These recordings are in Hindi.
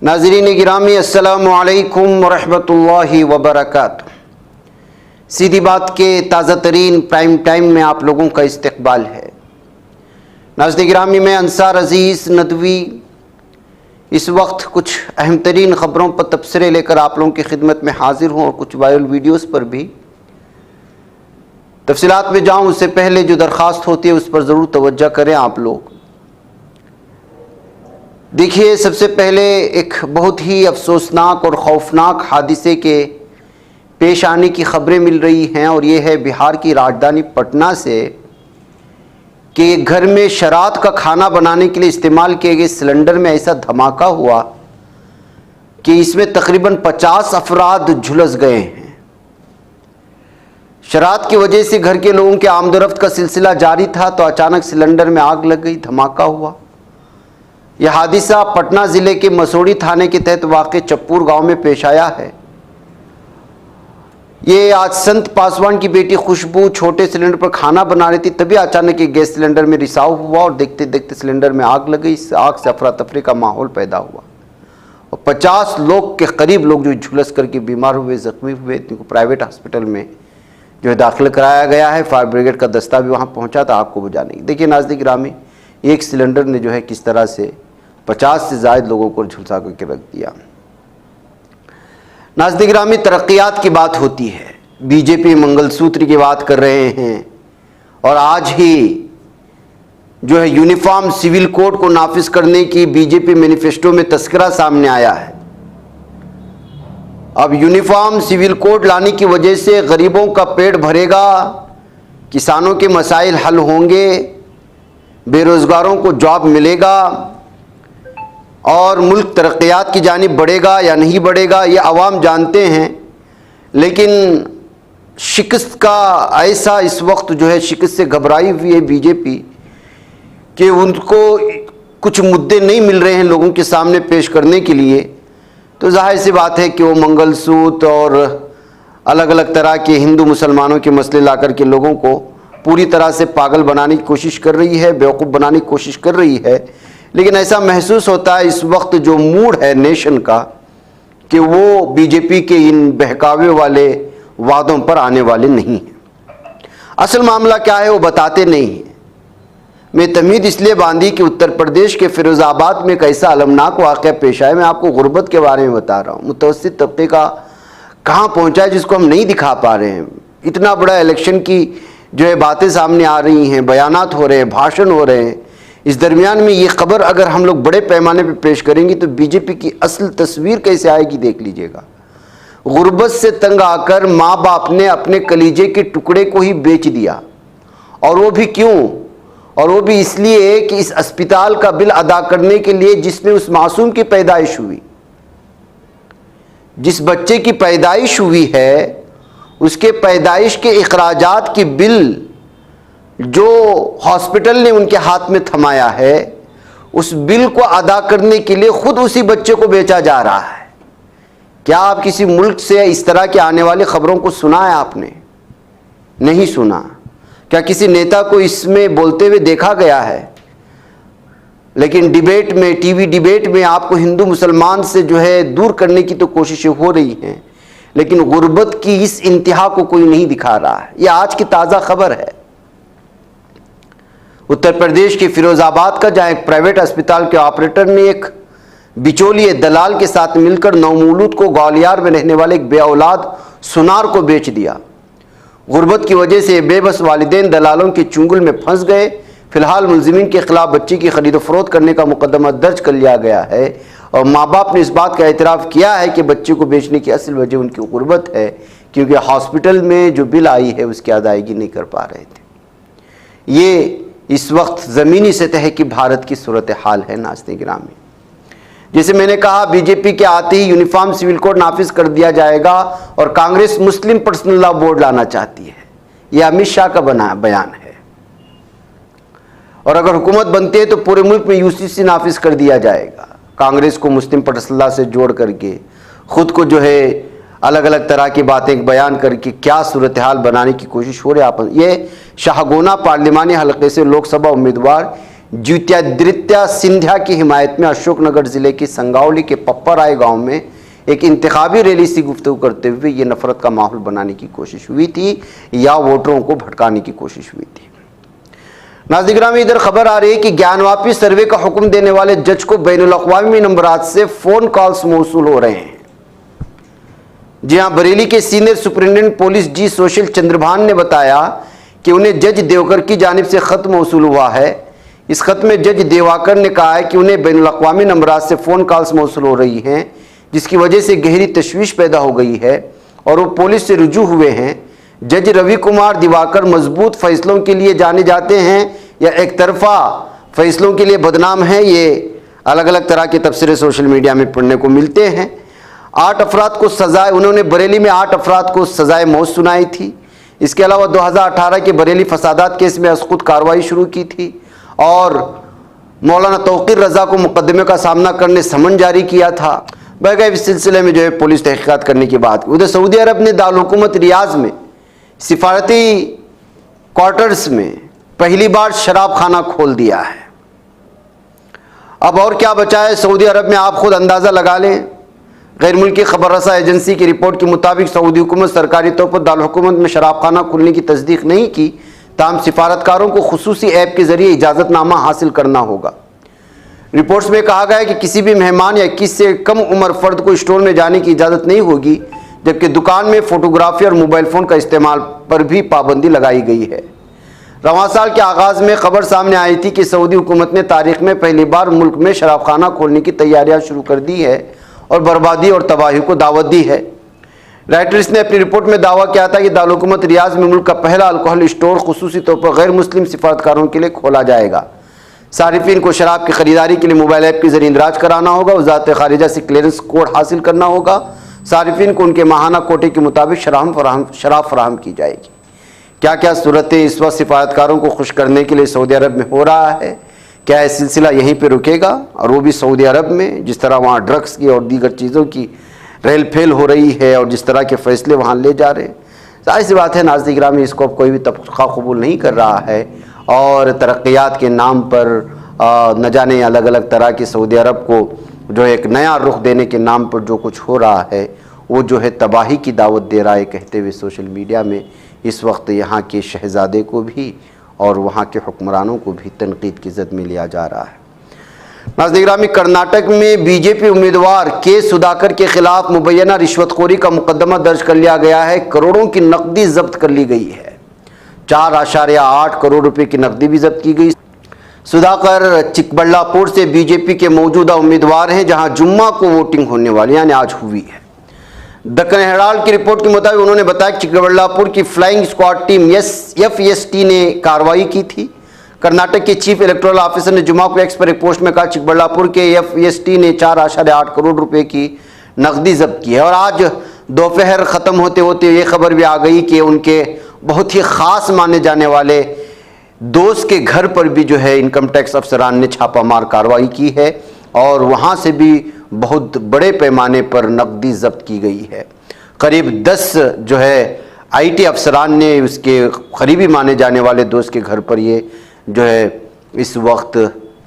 नाज़रीन गिरामी अस्सलामु अलैकुम वरहमतुल्लाहि वबरकातुहू। सीधी बात के ताज़ा तरीन प्राइम टाइम में आप लोगों का इस्तकबाल है। नाज़रीन गिरामी में अंसार अज़ीज़ नदवी इस वक्त कुछ अहम तरीन ख़बरों पर तबसरे लेकर आप लोगों की खिदमत में हाजिर हूँ और कुछ वायरल वीडियोज़ पर भी। तफसीलात में जाऊँ उससे पहले जो दरख्वास्त होती है उस पर ज़रूर तवज्जो करें आप लोग। देखिए, सबसे पहले एक बहुत ही अफसोसनाक और ख़ौफनाक हादिसे के पेश आने की ख़बरें मिल रही हैं और ये है बिहार की राजधानी पटना से कि घर में शराब का खाना बनाने के लिए इस्तेमाल किए गए सिलेंडर में ऐसा धमाका हुआ कि इसमें तकरीबन 50 अफराद झुलस गए हैं। शराब की वजह से घर के लोगों के आमदोरफ्त का सिलसिला जारी था तो अचानक सिलेंडर में आग लग गई, धमाका हुआ। यह हादिसा पटना ज़िले के मसोड़ी थाने के तहत वाक़े चप्पूर गांव में पेश आया है। ये आज संत पासवान की बेटी खुशबू छोटे सिलेंडर पर खाना बना रही थी, तभी अचानक एक गैस सिलेंडर में रिसाव हुआ और देखते देखते सिलेंडर में आग लग गई। इस आग से अफरा तफरी का माहौल पैदा हुआ और 50 लोग के करीब लोग जो झुलस करके बीमार हुए, ज़ख्मी हुए, इनको प्राइवेट हॉस्पिटल में जो है दाखिल कराया गया है। फायर ब्रिगेड का दस्ता भी वहाँ पहुँचा था आग को बुझाने की। देखिए नाज़रीन गिरामी, एक सिलेंडर ने जो है किस तरह से 50 से ज़ायद लोगों को झुलसा करके रख दिया। नाज़रीन गिरामी, तरक्कियात की बात होती है, बीजेपी मंगलसूत्र की बात कर रहे हैं और आज ही जो है यूनिफॉर्म सिविल कोड को नाफिज करने की बीजेपी मैनिफेस्टो में तस्करा सामने आया है। अब यूनिफॉर्म सिविल कोड लाने की वजह से गरीबों का पेट भरेगा, किसानों के मसाइल हल होंगे, बेरोजगारों को जॉब मिलेगा और मुल्क तरक्कियात की जानिब बढ़ेगा या नहीं बढ़ेगा ये अवाम जानते हैं। लेकिन शिकस्त का ऐसा इस वक्त जो है शिकस्त से घबराई हुई है बीजेपी कि उनको कुछ मुद्दे नहीं मिल रहे हैं लोगों के सामने पेश करने के लिए, तो जाहिर सी बात है कि वो मंगलसूत्र और अलग अलग तरह के हिंदू मुसलमानों के मसले ला कर के लोगों को पूरी तरह से पागल बनाने की कोशिश कर रही है, बेवकूफ़ बनाने की कोशिश कर रही है। लेकिन ऐसा महसूस होता है इस वक्त जो मूड है नेशन का कि वो बीजेपी के इन बहकावे वाले वादों पर आने वाले नहीं हैं। असल मामला क्या है वो बताते नहीं हैं। मैं तमीद इसलिए बांधी कि उत्तर प्रदेश के फिरोज़ाबाद में एक ऐसा अलमनाक वाक़या पेश आया। मैं आपको गुर्बत के बारे में बता रहा हूँ, मुतवस्सित तबके का कहाँ पहुँचा है जिसको हम नहीं दिखा पा रहे हैं। इतना बड़ा इलेक्शन की जो है बातें सामने आ रही हैं, बयानात हो रहे हैं, भाषण हो रहे हैं। इस दरमियान में ये खबर अगर हम लोग बड़े पैमाने पर पेश करेंगे तो बीजेपी की असल तस्वीर कैसे आएगी देख लीजिएगा। गुर्बत से तंग आकर माँ बाप ने अपने कलीजे के टुकड़े को ही बेच दिया, और वो भी क्यों? और वो भी इसलिए कि इस अस्पताल का बिल अदा करने के लिए जिसमें उस मासूम की पैदाइश हुई, जिस बच्चे की पैदाइश हुई है उसके पैदाइश के इखराजात की बिल जो हॉस्पिटल ने उनके हाथ में थमाया है, उस बिल को अदा करने के लिए खुद उसी बच्चे को बेचा जा रहा है। क्या आप किसी मुल्क से इस तरह के आने वाली खबरों को सुना है आपने? नहीं सुना। क्या किसी नेता को इसमें बोलते हुए देखा गया है? लेकिन डिबेट में, टीवी डिबेट में आपको हिंदू मुसलमान से जो है दूर करने की तो कोशिशें हो रही हैं, लेकिन गुर्बत की इस इंतहा को कोई नहीं दिखा रहा है। यह आज की ताज़ा खबर है उत्तर प्रदेश के फिरोज़ाबाद का, जहाँ एक प्राइवेट अस्पताल के ऑपरेटर ने एक बिचौलिए दलाल के साथ मिलकर नवमौलूद को ग्वालियर में रहने वाले एक बेऔलाद सुनार को बेच दिया। गुर्बत की वजह से बेबस वालिदैन दलालों के चुंगल में फंस गए। फिलहाल मुलजिमीन के खिलाफ बच्ची की खरीद फरोख्त करने का मुकदमा दर्ज कर लिया गया है और माँ बाप ने इस बात का एतराफ़ किया है कि बच्चे को बेचने की असल वजह उनकी गुर्बत है, क्योंकि हॉस्पिटल में जो बिल आई है उसकी अदायगी नहीं कर पा रहे थे। ये इस वक्त ज़मीनी सतह की भारत की सूरत हाल है। नाज़रीन गिरामी, जैसे मैंने कहा, बीजेपी के आते ही यूनिफॉर्म सिविल कोड नाफिज कर दिया जाएगा और कांग्रेस मुस्लिम पर्सनल लॉ बोर्ड लाना चाहती है। यह अमित शाह का बयान है। और अगर हुकूमत बनती है तो पूरे मुल्क में यूसीसी नाफिज कर दिया जाएगा। कांग्रेस को मुस्लिम पर्सनल लॉ से जोड़ करके खुद को जो है अलग अलग तरह की बातें बयान करके क्या सूरत हाल बनाने की कोशिश हो रही है। ये शाहगोना पार्लिमानी हलके से लोकसभा उम्मीदवार ज्योतिरादित्य सिंधिया की हिमायत में अशोकनगर जिले की संगावली के पप्पराय गांव में एक इंतखाबी रैली से गुफ्तगू करते हुए ये नफरत का माहौल बनाने की कोशिश हुई थी या वोटरों को भटकाने की कोशिश हुई थी। नाज़रीन, इधर खबर आ रही है कि ज्ञानवापी सर्वे का हुक्म देने वाले जज को बैनुल अक़वामी नंबरात से फोन कॉल्स मौसूल हो रहे हैं। जी हां, बरेली के सीनियर सुपरिटेंडेंट पुलिस जी सोशल चंद्रभान ने बताया कि उन्हें जज देवकर की जानिब से खत मौसूल हुआ है। इस खत में जज देवाकर ने कहा है कि उन्हें बैनुल अक़वामी नंबरात से फ़ोन कॉल्स मौसूल हो रही हैं, जिसकी वजह से गहरी तशवीश पैदा हो गई है और वो पुलिस से रुजू हुए हैं। जज रवि कुमार दिवाकर मजबूत फैसलों के लिए जाने जाते हैं या एक तरफा फैसलों के लिए बदनाम हैं, ये अलग अलग तरह के तबसरे सोशल मीडिया में पढ़ने को मिलते हैं। 8 अफराद को सजाए, उन्होंने बरेली में 8 अफराद को सजाए मौत सुनाई थी। इसके अलावा 2018 के बरेली फसादात केस में खुद कार्रवाई शुरू की थी और मौलाना तौक़ीर रज़ा को मुकदमे का सामना करने समन जारी किया था। बगैर इस सिलसिले में जो है पुलिस तहक़ीक़ात करने की बात की। उधर सऊदी अरब ने दारुल हुकूमत रियाज में सिफारती क्वार्टर्स में पहली बार शराब खाना खोल दिया है। अब और क्या बचा है सऊदी अरब में, आप खुद अंदाज़ा लगा लें। गैर मुल्की खबर रसा एजेंसी की रिपोर्ट के मुताबिक सऊदी हुकूमत सरकारी तौर पर दारुल हुकूमत में शराब खाना खुलने की तस्दीक नहीं की, ताहम सिफारतकारों को खुसूसी ऐप के जरिए इजाज़तनामा हासिल करना होगा। रिपोर्ट्स में कहा गया है कि किसी भी मेहमान या 21 से कम उम्र फर्द को स्टोर में जाने की इजाज़त नहीं होगी, जबकि दुकान में फोटोग्राफी और मोबाइल फ़ोन का इस्तेमाल पर भी पाबंदी लगाई गई है। रवां साल के आगाज़ में खबर सामने आई थी कि सऊदी हुकूमत ने तारीख में पहली बार मुल्क में शराब खाना खोलने की तैयारियां शुरू कर दी है और बर्बादी और तबाही को दावत दी है। राइटर्स ने अपनी रिपोर्ट में दावा किया था कि दारुल हुकूमत रियाज में मुल्क का पहला अल्कोहल स्टोर खुसूसी तौर पर गैर मुस्लिम सिफारतकारों के लिए खोला जाएगा। सारिफिन को शराब की खरीदारी के लिए मोबाइल ऐप के जरिए इंदराज कराना होगा, वज़ारत ख़ारिजा से क्लियरेंस कोड हासिल करना होगा। सारिफिन को उनके माहाना कोटे के मुताबिक शराब फराहम की जाएगी। क्या क्या सूरतें इस वक्त सिफारतकारों को खुश करने के लिए सऊदी अरब में हो रहा है, क्या यह सिलसिला यहीं पर रुकेगा और वो भी सऊदी अरब में, जिस तरह वहाँ ड्रग्स की और दीगर चीज़ों की रेल फेल हो रही है और जिस तरह के फैसले वहाँ ले जा रहे हैं। जाहिर सी बात है नाज़रीन गिरामी, इसको अब कोई भी तबक़ा कबूल नहीं कर रहा है और तरक्यात के नाम पर न जाने अलग अलग तरह की सऊदी अरब को जो एक नया रुख देने के नाम पर जो कुछ हो रहा है वो जो है तबाही की दावत दे रहा है, कहते हुए सोशल मीडिया में इस वक्त यहाँ के शहज़ादे को भी और वहाँ के हुक्मरानों को भी तनकीद की ज़द में लिया जा रहा है। नाज़रीन गिरामी, कर्नाटक में बीजेपी उम्मीदवार के सुधाकर के खिलाफ मुबैना रिश्वतखोरी का मुकदमा दर्ज कर लिया गया है। करोड़ों की नकदी जब्त कर ली गई है। 4.8 करोड़ रुपए की नकदी भी जब्त की गई। सुधाकर चिकबल्लापुर से बीजेपी के मौजूदा उम्मीदवार हैं, जहां जुम्मा को वोटिंग होने वाली यानी आज हुई है। दक्कन हेराल्ड की रिपोर्ट के मुताबिक उन्होंने बताया कि चिकबल्लापुर की फ्लाइंग स्क्वाड टीम FST ने कार्रवाई की थी। कर्नाटक के चीफ इलेक्टोरल ऑफिसर ने जुम्मा को एक्स पर एक पोस्ट में कहा चिकबल्लापुर के FST ने 4.8 करोड़ रुपए की नकदी जब्त की है। और आज दोपहर ख़त्म होते होते ये खबर भी आ गई कि उनके बहुत ही ख़ास माने जाने वाले दोस्त के घर पर भी जो है इनकम टैक्स अफसरान ने छापामार कार्रवाई की है और वहाँ से भी बहुत बड़े पैमाने पर नकदी जब्त की गई है। करीब 10 जो है IT अफसरान ने उसके करीबी माने जाने वाले दोस्त के घर पर ये जो है इस वक्त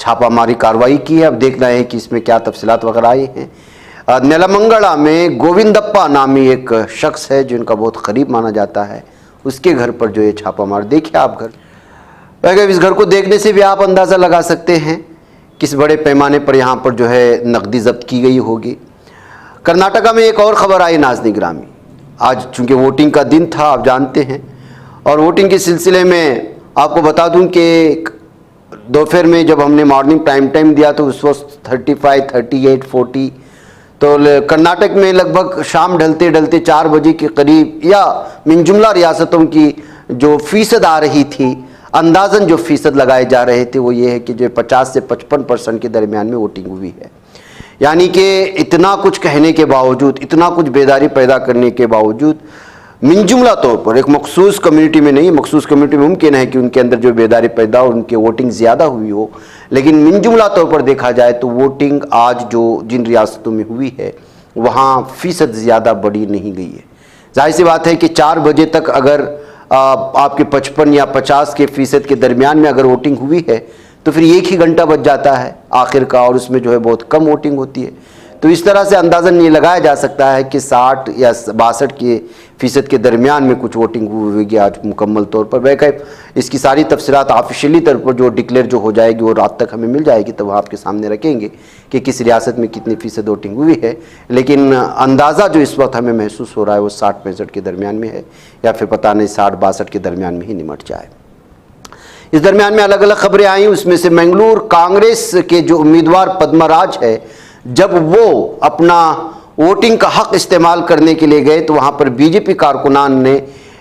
छापामारी कार्रवाई की है। अब देखना है कि इसमें क्या तफसीलात वगैरह आई हैं। नेलामंगला में गोविंदप्पा नामी एक शख्स है जिनका बहुत करीब माना जाता है, उसके घर पर जो ये छापामार, देखिए आप घर, अगर इस घर को देखने से भी आप अंदाज़ा लगा सकते हैं किस बड़े पैमाने पर यहाँ पर जो है नकदी जब्त की गई होगी। कर्नाटका में एक और ख़बर आई नाज़रीन गिरामी, आज चूँकि वोटिंग का दिन था आप जानते हैं, और वोटिंग के सिलसिले में आपको बता दूं कि दोपहर में जब हमने मॉर्निंग टाइम दिया तो उस वक्त 35, 38, 40, तो कर्नाटक में लगभग शाम ढलते ढलते 4 बजे के करीब या मिन जुमला रियासतों की जो फ़ीसद आ रही थी, अंदाज़न जो फ़ीसद लगाए जा रहे थे वो ये है कि जो 50 से 55% के दरमियान में वोटिंग हुई है। यानी कि इतना कुछ कहने के बावजूद, इतना कुछ बेदारी पैदा करने के बावजूद मिन जुमला तौर पर एक मखसूस कम्युनिटी में नहीं, मखसूस कम्युनिटी में मुमकिन है कि उनके अंदर जो बेदारी पैदा हो, उनके वोटिंग ज़्यादा हुई हो, लेकिन मिन जुमला तौर पर देखा जाए तो वोटिंग आज जो जिन रियासतों में हुई है वहाँ फ़ीसद ज़्यादा बढ़ी नहीं गई है। जाहिर सी बात है कि 4 बजे तक अगर आपके 55 या 50 के फ़ीसद के दरमियान में अगर वोटिंग हुई है तो फिर 1 ही घंटा बच जाता है आखिर का, और उसमें जो है बहुत कम वोटिंग होती है। तो इस तरह से अंदाज़न ये लगाया जा सकता है कि 60 या 62% के दरमियान में कुछ वोटिंग होगी आज मुकम्मल तौर पर। वह इसकी सारी तफसीलात ऑफिशियली तौर पर जो डिक्लेयर जो हो जाएगी वो रात तक हमें मिल जाएगी, तब आपके सामने रखेंगे कि किस रियासत में कितनी फ़ीसद वोटिंग हुई है। लेकिन अंदाज़ा जो इस वक्त हमें महसूस हो रहा है वो 60-65 के दरमियान में है, या फिर पता नहीं 60-62 के दरमियान में ही निमट जाए। इस दरमियान में अलग अलग खबरें आई, उसमें से मंगलूर कांग्रेस के जो उम्मीदवार पद्मराज है, जब वो अपना वोटिंग का हक इस्तेमाल करने के लिए गए तो वहाँ पर बीजेपी कारकुनान ने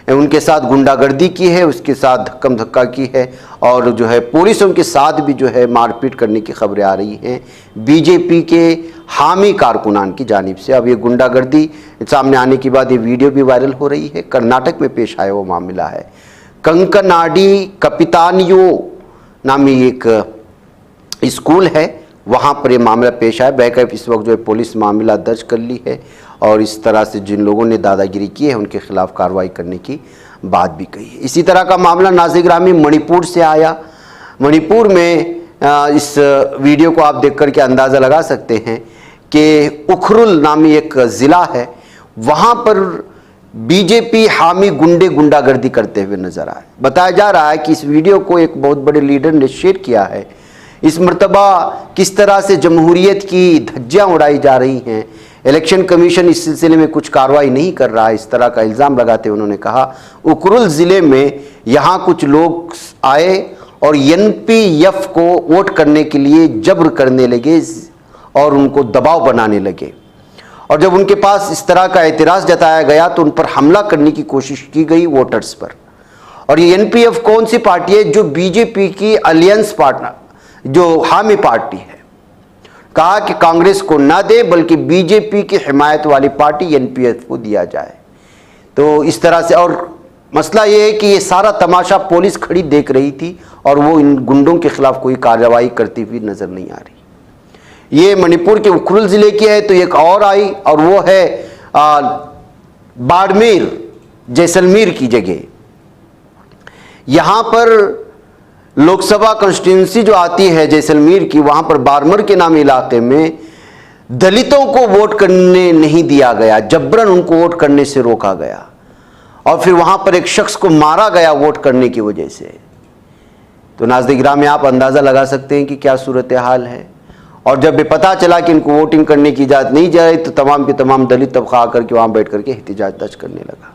उनके साथ गुंडागर्दी की है, उसके साथ धक्कम धक्का की है, और जो है पुलिसों के साथ भी जो है मारपीट करने की खबरें आ रही हैं बीजेपी के हामी कारकुनान की जानिब से। अब ये गुंडागर्दी सामने आने के बाद ये वीडियो भी वायरल हो रही है। कर्नाटक में पेश आया वो मामला है। कंकनाडी कपितानियो नामी एक स्कूल है, वहाँ पर ये मामला पेश आया। बैकअप इस वक्त जो है पुलिस मामला दर्ज कर ली है, और इस तरह से जिन लोगों ने दादागिरी की है उनके खिलाफ कार्रवाई करने की बात भी कही है। इसी तरह का मामला नाज़िर-ए-गिरामी मणिपुर से आया। मणिपुर में इस वीडियो को आप देख कर के अंदाज़ा लगा सकते हैं कि उखरुल नामी एक ज़िला है, वहाँ पर बीजेपी हामी गुंडे गुंडागर्दी करते हुए नजर आए। बताया जा रहा है कि इस वीडियो को एक बहुत बड़े लीडर ने शेयर किया है। इस मर्तबा किस तरह से जमहूरियत की धज्जियां उड़ाई जा रही हैं, इलेक्शन कमीशन इस सिलसिले में कुछ कार्रवाई नहीं कर रहा है, इस तरह का इल्ज़ाम लगाते हुए उन्होंने कहा उखरुल ज़िले में यहाँ कुछ लोग आए और NPF को वोट करने के लिए जबर करने लगे और उनको दबाव बनाने लगे, और जब उनके पास इस तरह का एतराज़ जताया गया तो उन पर हमला करने की कोशिश की गई वोटर्स पर। और ये NPF कौन सी पार्टी है? जो बीजेपी की अलियंस पार्टनर, जो हामी पार्टी है। कहा कि कांग्रेस को ना दे बल्कि बीजेपी की हिमायत वाली पार्टी NPF को दिया जाए। तो इस तरह से, और मसला ये है कि ये सारा तमाशा पुलिस खड़ी देख रही थी और वो इन गुंडों के खिलाफ कोई कार्रवाई करती हुई नजर नहीं आ रही। ये मणिपुर के उखरुल ज़िले की है। तो एक और आई, और वो है बाड़मेर जैसलमेर की जगह। यहाँ पर लोकसभा कॉन्स्टिट्यूंसी जो आती है जैसलमेर की, वहाँ पर बाड़मेर के नाम इलाके में दलितों को वोट करने नहीं दिया गया, जबरन उनको वोट करने से रोका गया, और फिर वहाँ पर एक शख्स को मारा गया वोट करने की वजह से। तो नाज़िर-ए-गिरामी आप अंदाज़ा लगा सकते हैं कि क्या सूरत हाल है। और जब ये पता चला कि इनको वोटिंग करने की इजाज़त नहीं जाए तो तमाम के तमाम दलित तबका आकर के वहाँ बैठ करके एहतिजाज दर्ज करने लगा।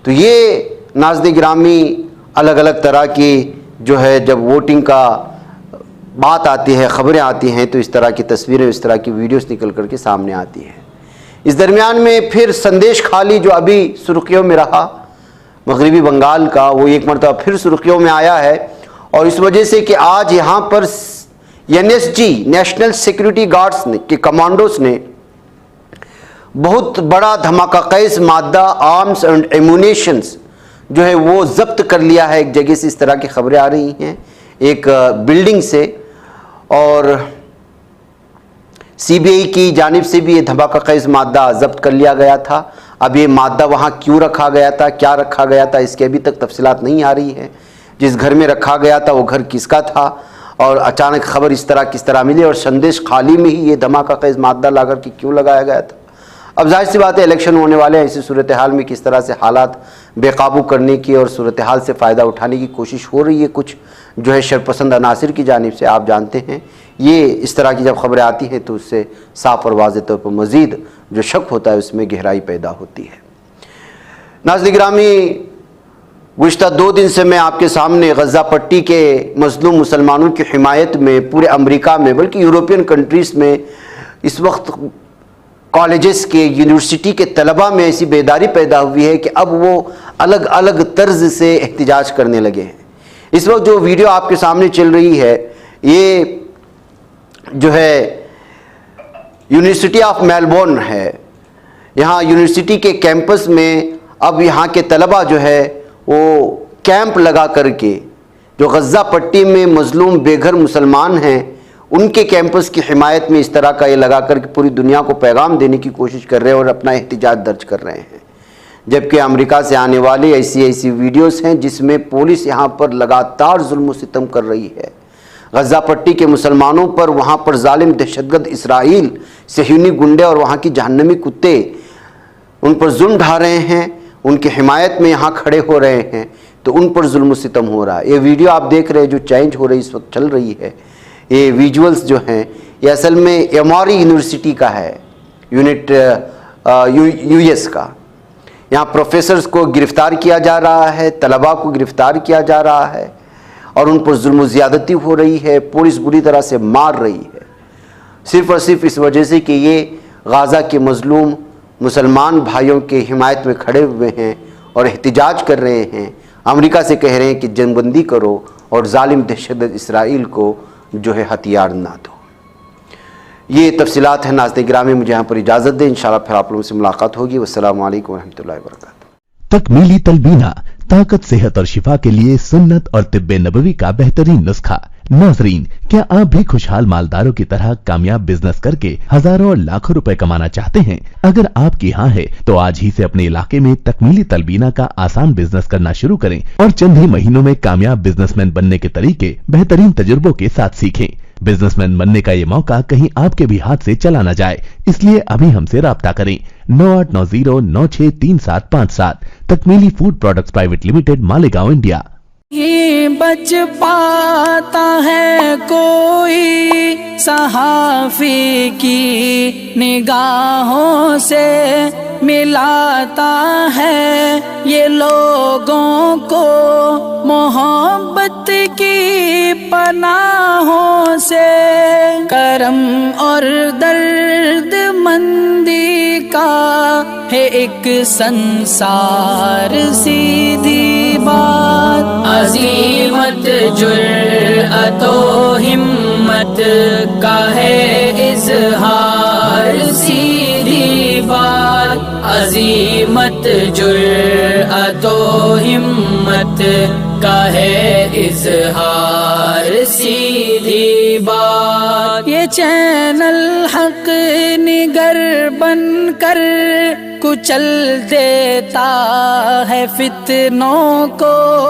तो ये नाज़िर-ए-गिरामी अलग अलग तरह की जो है जब वोटिंग का बात आती है, ख़बरें आती हैं, तो इस तरह की तस्वीरें, इस तरह की वीडियोस निकल करके सामने आती हैं। इस दरमियान में फिर संदेश खाली जो अभी सुर्खियों में रहा मगरबी बंगाल का, वो एक मरतबा फिर सुर्खियों में आया है, और इस वजह से कि आज यहाँ पर NSG नेशनल सिक्योरिटी गार्ड्स ने के कमांडोज ने बहुत बड़ा धमाका खेज मादा आर्म्स एंड एमुनेशंस जो है वो जब्त कर लिया है एक जगह से। इस तरह की खबरें आ रही हैं एक बिल्डिंग से, और CBI की जानिब से भी ये धमाका खेज मादा जब्त कर लिया गया था। अब ये मादा वहाँ क्यों रखा गया था, क्या रखा गया था, इसकी अभी तक तफसीलात नहीं आ रही है। जिस घर में रखा गया था वो घर किसका था, और अचानक खबर इस तरह किस तरह मिली, और संदेश खाली में ही ये धमाका खेज मादा लाकर के क्यों लगाया गया था। अब जाहिर सी बात है इलेक्शन होने वाले हैं, ऐसी सूरत हाल में किस तरह से हालात बेकाबू करने की और सूरत हाल से फ़ायदा उठाने की कोशिश हो रही है कुछ जो है शरपसंद अनासिर की जानिब से। आप जानते हैं ये इस तरह की जब खबरें आती हैं तो उससे साफ और वाज़ेह तौर पर मज़ीद जो शक होता है उसमें गहराई पैदा होती है। नाज़िर-ए-गिरामी, गुज़िश्ता 2 दिन से मैं आपके सामने गज़ा पट्टी के मज़लूम मुसलमानों की हिमायत में पूरे अमेरिका में बल्कि यूरोपियन कंट्रीज़ में इस वक्त कॉलेजेस के यूनिवर्सिटी के तलबा में ऐसी बेदारी पैदा हुई है कि अब वो अलग अलग तर्ज से एहतिजाज करने लगे हैं। इस वक्त जो वीडियो आपके सामने चल रही है ये जो है यूनिवर्सिटी ऑफ मेलबोर्न है। यहाँ यूनिवर्सिटी के कैंपस में अब यहाँ के तलबा जो है वो कैंप लगा करके जो गज़ा पट्टी में मज़लूम बेघर मुसलमान हैं उनके कैंपस की हिमायत में इस तरह का ये लगा कर पूरी दुनिया को पैगाम देने की कोशिश कर रहे हैं और अपना एहतिजाज दर्ज कर रहे हैं। जबकि अमेरिका से आने वाली ऐसी वीडियोस हैं जिसमें पुलिस यहाँ पर लगातार जुल्म सितम कर रही है। गज़ा पट्टी के मुसलमानों पर, वहाँ पर जालिम दहशतगर्द इसराइल, सहयूनी गुंडे और वहाँ की जहन्नमी कुत्ते उन पर जुल्म ढा रहे हैं, उनकी हिमायत में यहाँ खड़े हो रहे हैं, तो उन पर जुल्म सितम हो रहा है। ये वीडियो आप देख रहे हैं जो चेंज हो रही इस वक्त चल रही है, ये विजुअल्स जो हैं ये असल में एमआरई यूनिवर्सिटी का है, यूनिट यूएस का। यहाँ प्रोफेसर्स को गिरफ़्तार किया जा रहा है, तलबा को गिरफ़्तार किया जा रहा है और उन पर जुल्म ज़्यादती हो रही है, पुलिस बुरी तरह से मार रही है, सिर्फ़ और सिर्फ इस वजह से कि ये गाज़ा के मज़लूम मुसलमान भाइयों के हिमायत में खड़े हुए हैं और एहतिजाज कर रहे हैं, अमेरिका से कह रहे हैं कि जंगबंदी करो और जालिम दहशतगर्द इसराइल को जो है हथियार ना दो। ये तफसीलात है नाज़रीन गिरामी, मुझे यहाँ पर इजाज़त दें, इंशाअल्लाह फिर आप लोगों से मुलाकात होगी। वस्सलामु अलैकुम वरहमतुल्लाहि वबरकातुहू। तकमीली तलबीना, ताकत, सेहत और शिफा के लिए सुन्नत और तिब्बे नबवी का बेहतरीन नुस्खा। नाजरीन, क्या आप भी खुशहाल मालदारों की तरह कामयाब बिजनेस करके हजारों और लाखों रुपए कमाना चाहते हैं? अगर आपकी हाँ है तो आज ही से अपने इलाके में तकमीली तलबीना का आसान बिजनेस करना शुरू करें और चंद ही महीनों में कामयाब बिजनेसमैन बनने के तरीके बेहतरीन तजुर्बों के साथ सीखें। बिजनेसमैन बनने का ये मौका कहीं आपके भी हाथ से चला न जाए, इसलिए अभी हमसे राब्ता करें 9890963757। Takmeeli food products private limited, Malegaon, India. ये बच पाता है कोई सहाफी की निगाहों से, मिलाता है ये लोगों को मोहब्बत की पनाहों से। करम और दर्द मंदी का है एक संसार, सीधी बात अज़ीमत जुर्अतो हिम्मत का है इज़हार, सीधी बात अज़ीमत जुर्अतो हिम्मत का है इज़हार, सीधी बात। ये चैनल हक निगर बनकर कुचल देता है फितनों को।